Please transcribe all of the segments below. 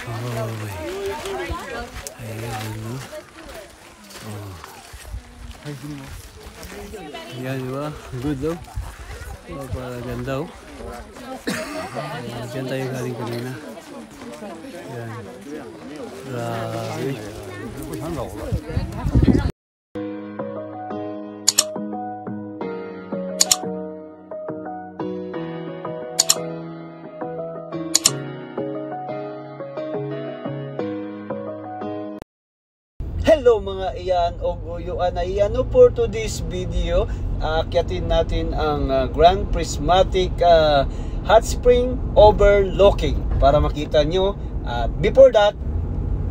Oh, ayan, no? Oh. Ayan, di ba? Good, no? Oh, parang ganda, oh. Diyan tayo galing kanina. Ayan. Grabe. Hello mga iyan o guyuan na iyan. For today's video, akyatin natin ang Grand Prismatic Hot Spring Overlooking para makita nyo. Before that,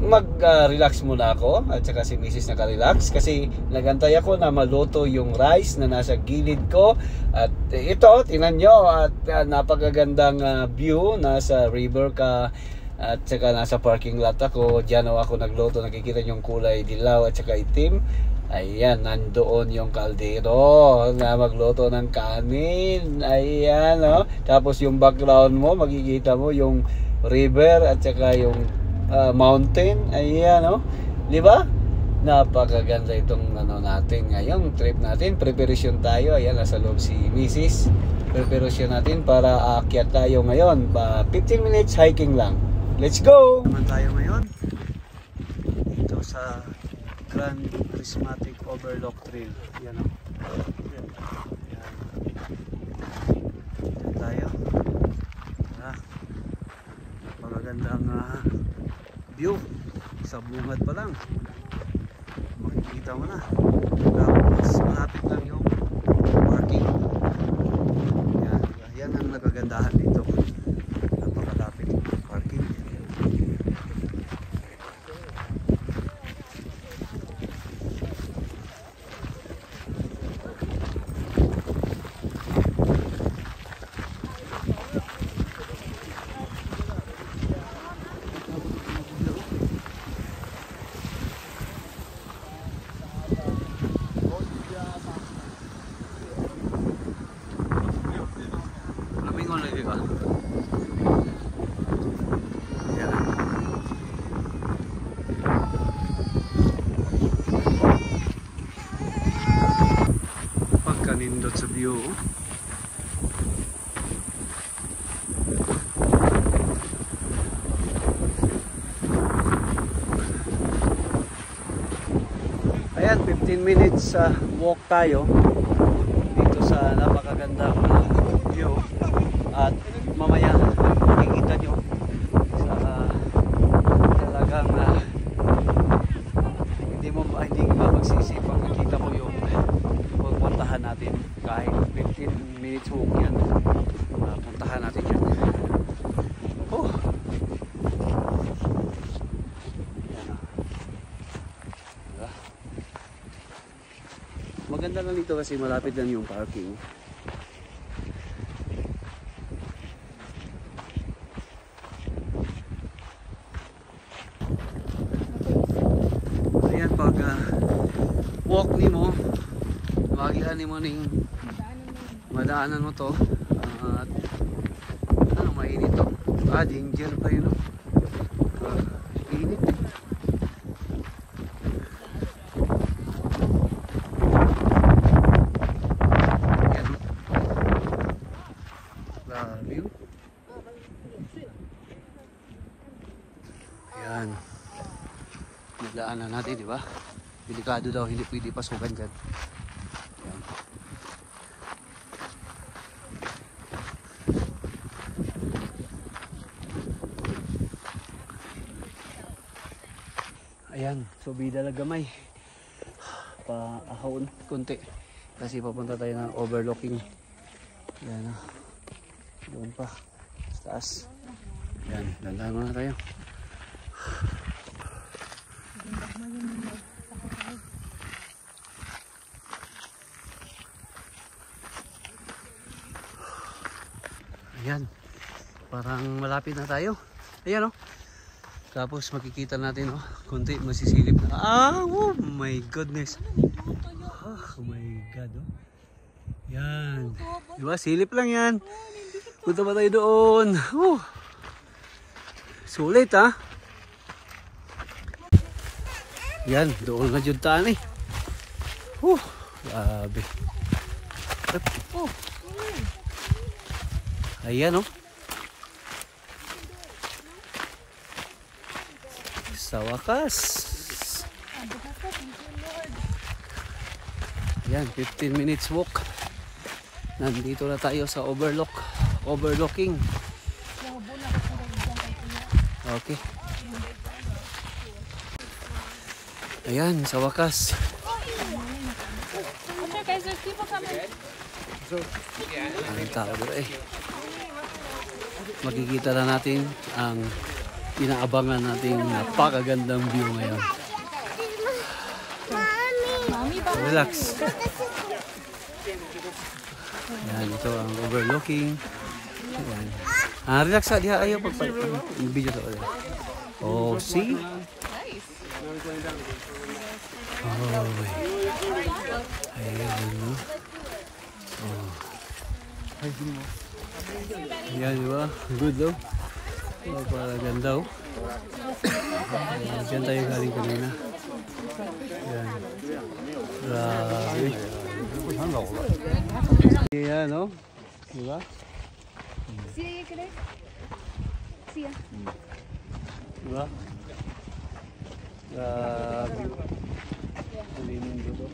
mag-relax muna ako at saka si Mrs. naka-relax kasi nagantay ako na maluto yung rice na nasa gilid ko. At ito, tingnan nyo, at napakagandang view nasa river ka. At saka nasa parking lot ako. Diyan ako nagluto. Nakikita yung kulay dilaw at saka itim. Ayan, nandoon yung kaldero na magluto ng kanin. Ayan, oh. Tapos yung background mo, makikita mo yung river at saka yung mountain. Ayan, oh. Di ba? Napakaganda itong ano natin ngayong trip natin. Preparation tayo. Ayan, nasa loob si Mrs. Preparation natin para aakyat tayo ngayon. 15 minutes hiking lang. Let's go! Naman tayo ngayon dito sa Grand Prismatic Overlook Trail. Yan o. Yan. Dito tayo. Magagandang view. Sa bungad pa lang. Makikita mo na. Tapos malapit lang yung parking. Yan. Yan ang nagagandahan dito. Napakalapit yung parking. Pagkanindot sa view. Ayan, 15 minutes walk tayo dito sa napakagandang view. At mamaya makikita nyo sa talagang hindi ka magsisi pag nakita mo yung puntahan natin. Kahit 15 minutes walk yan, puntahan natin yan. Oh, yan. Diba? Maganda lang dito kasi malapit lang yung parking. Ayan, pag walk ni mo, magihan mo ning madaanan mo to. At ano, mainit to. Danger pa yun, no? Init eh. Ayan. Grabe. Ayan. Nagdaanan natin, di ba? Delikado daw, hindi pwede pasukan dyan. Ayan. Ayan, subida lang gamay. Paahon konti. Kasi papunta tayo ng overlooking. Ayan, doon pa. Sa taas. Ayan, dandahan muna tayo. Ayan, parang malapit na tayo. Ayan, oh. Tapos makikita natin, oh, konti masisilip na. Oh my goodness. Oh my god, oh. Yan. Diba, silip lang yan. Punta ba tayo doon? Sulit, ha? Yan, doon na dyan taan eh. Grabe. Ayan oh. Sa wakas. Ayan, 15 minutes walk. Nandito na tayo sa overlooking. Okay. Ayan, sa wakas. Ang tao doon eh. Makikita na natin ang inaabangan nating napakagandang view ngayon. Relax. Ayan, ito ang overlooking. Ayan. Relax ha, diha ayaw pag-video sa ulit. Oh, see? Oh, ayan, no? Oh. Ayan, diba? Good, though. Oh, parang ganda, oh. Diyan tayo galing kanina. Ayan. Grabe. Ayan, no? Diba? Diba? Grabe. Malinim dito.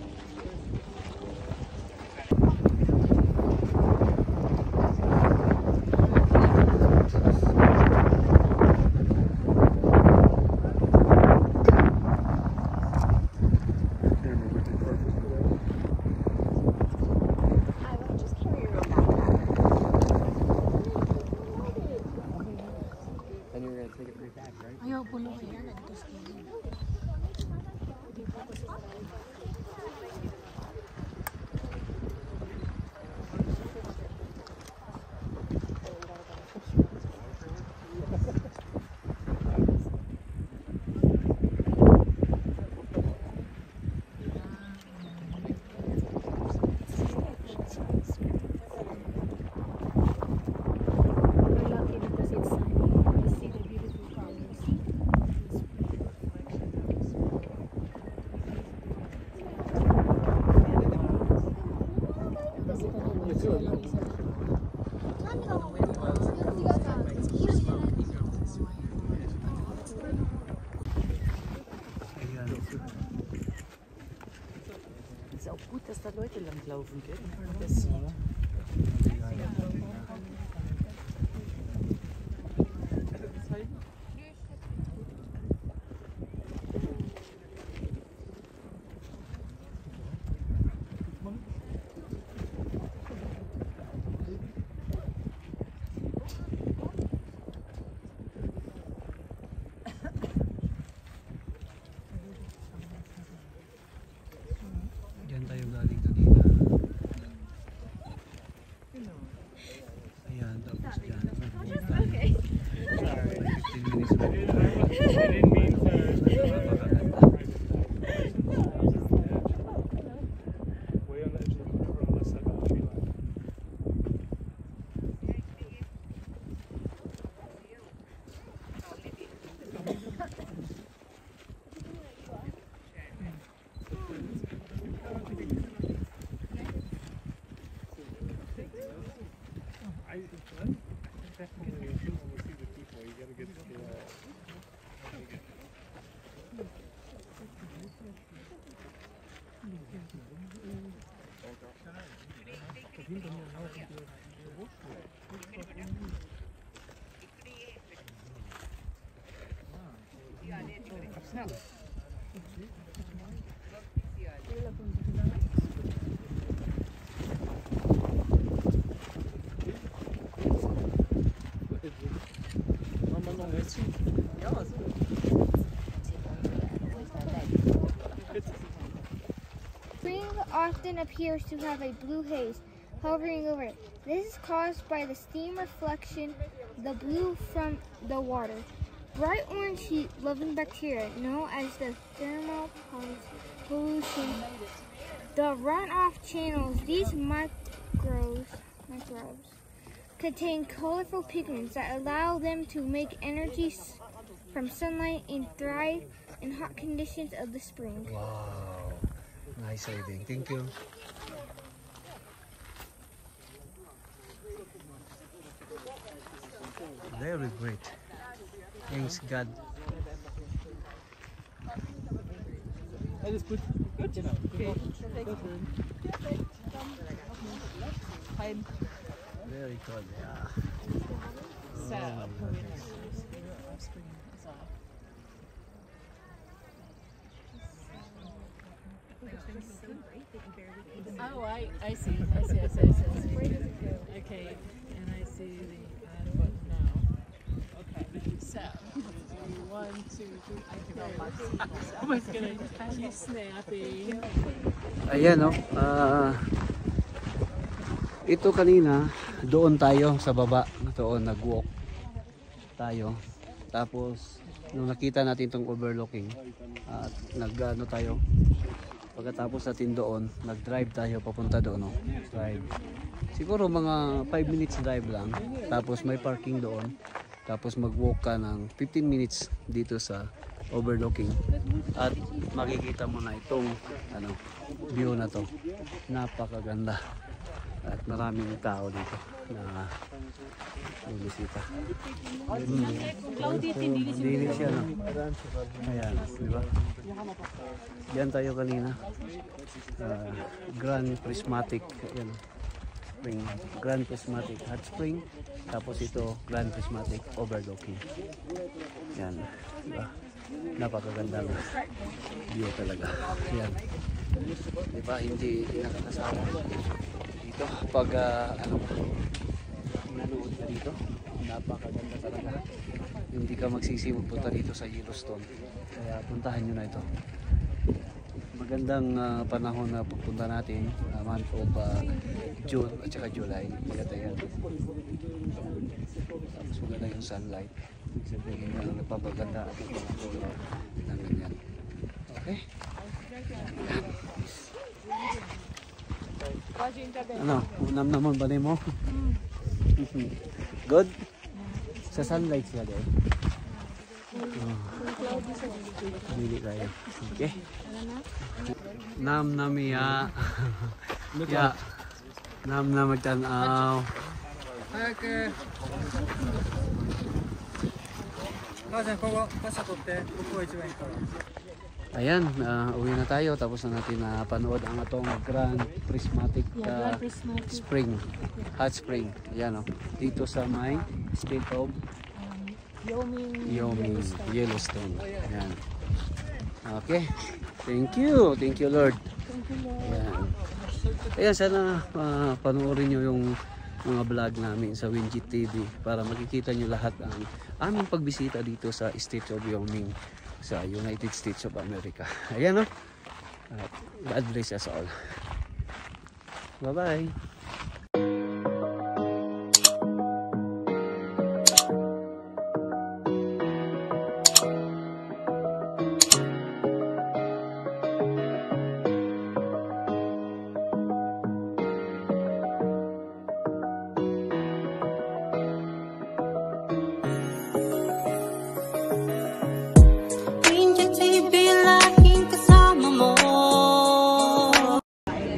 Es ist auch gut, dass da Leute langlaufen, gell? Das Diyan tayo galing kanina. Ayan, tapos dyan. 15 minutes walk. Spring often appears to have a blue haze hovering over it. This is caused by the steam reflection, the blue from the water. Bright orange heat loving bacteria known as the thermal pollution. The runoff channels, these microbes contain colorful pigments that allow them to make energy from sunlight and thrive and hot conditions of the spring. Wow. Nice saving. Thank you. Very great. Thanks God. Alles gut. Gut. Okay. Fein. Very good. Yeah. Oh, I see. Okay, and I see the button now. Okay, so 1, 2, 3. I was gonna keep snapping. Ayan, no. Ito kanina, doon tayo sa baba. Doon, nag-walk tayo. Tapos, nung nakita natin itong overlooking, at nag-ano tayo, pagkatapos natin doon, nag-drive tayo papunta doon. No? Drive. Siguro mga 5 minutes drive lang. Tapos may parking doon. Tapos mag-walk ka ng 15 minutes dito sa overlooking. At makikita mo na itong view na to. Napakaganda. At maraming tao dito na bumisita. Malinis siya, no? Ayan, di ba? Diyan tayo kanina. Grand Prismatic. Ayan. Spring. Grand Prismatic Hot Spring. Tapos ito, Grand Prismatic Overlooking. Ayan. Di ba? Napakaganda na view talaga. Ayan. Di ba? Hindi nakakasama dito pag nanood ka dito, napakaganda talaga. Hindi ka magsisiwag punta dito sa Yellowstone, kaya puntahan nyo na ito. Magandang panahon na pupunta natin, month of June at saka July. Maganda yan. Tapos maganda yung sunlight, ibig sabihin na nagpapaganda at yung mga color ng ganyan. Okay. Ano? Unam naman ba mo? Good? Sa sunlight siya din. Bili tayo. Okay. Nam namiya. Ya. Nam na magtanaw. Okay. Ayan, uwi na tayo. Tapos na natin panood ang atong Grand Prismatic Spring, Hot Spring. Ayan, dito sa may state of Wyoming, Yellowstone. Ayan. Okay. Thank you Lord. Ayan. Ayan, sana panoorin nyo yung mga vlog namin sa Winjet TV para makikita nyo lahat ang aming pagbisita dito sa state of Wyoming sa United States of America. Ayan, no? God bless us all. Bye-bye.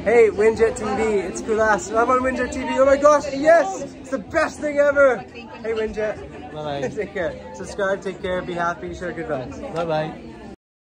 Hey, Winjet TV, it's Kulas. I'm on Winjet TV. Oh my gosh, yes! It's the best thing ever! Hey, Winjet. Bye-bye. Take care. Subscribe, take care, be happy, share good vibes. Bye-bye.